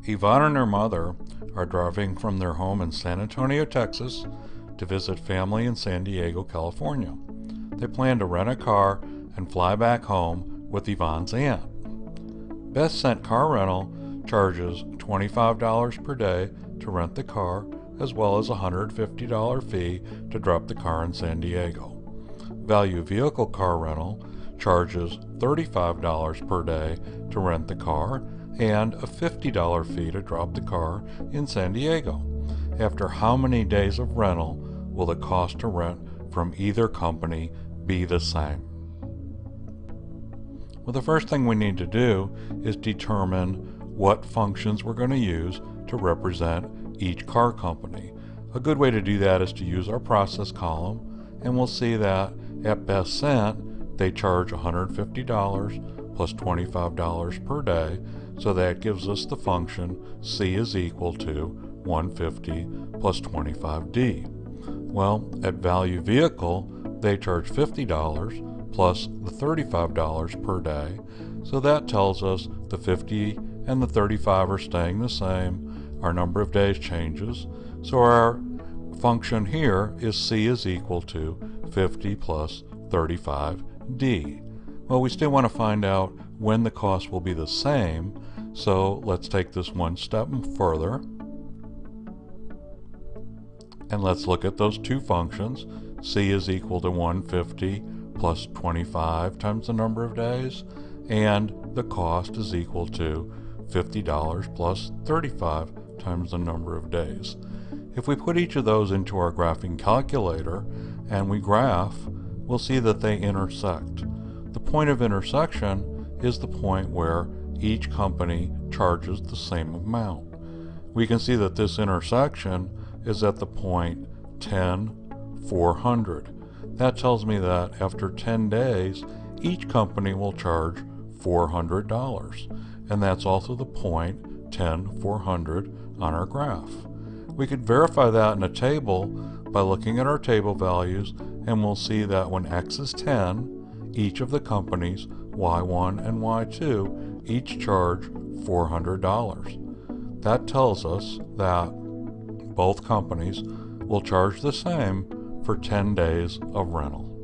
Yvonne and her mother are driving from their home in San Antonio, Texas, to visit family in San Diego, California. They plan to rent a car and fly back home with Yvonne's aunt. Best Cent Car Rental charges $25 per day to rent the car, as well as a $150 fee to drop the car in San Diego. Value Vehicle Car Rental charges $35 per day to rent the car and a $50 fee to drop the car in San Diego. After how many days of rental will the cost to rent from either company be the same? Well, the first thing we need to do is determine what functions we're going to use to represent each car company. A good way to do that is to use our process column, and we'll see that at Best Cent they charge $150 plus $25 per day, so that gives us the function C is equal to 150 plus 25D. Well, at Value Vehicle they charge $50 plus the $35 per day, so that tells us the 50 and the 35 are staying the same. Our number of days changes, so our function here is C is equal to 50 plus 35D. Well, we still want to find out when the cost will be the same, so let's take this one step further. And let's look at those two functions. C is equal to 150 plus 25 times the number of days, and the cost is equal to $50 plus 35 times the number of days. If we put each of those into our graphing calculator and we graph, we'll see that they intersect. The point of intersection is the point where each company charges the same amount. We can see that this intersection is at the point 10,400. That tells me that after 10 days, each company will charge $400, and that's also the point 10,400 on our graph. We could verify that in a table by looking at our table values, and we'll see that when X is 10, each of the companies, Y1 and Y2, each charge $400. That tells us that both companies will charge the same for 10 days of rental.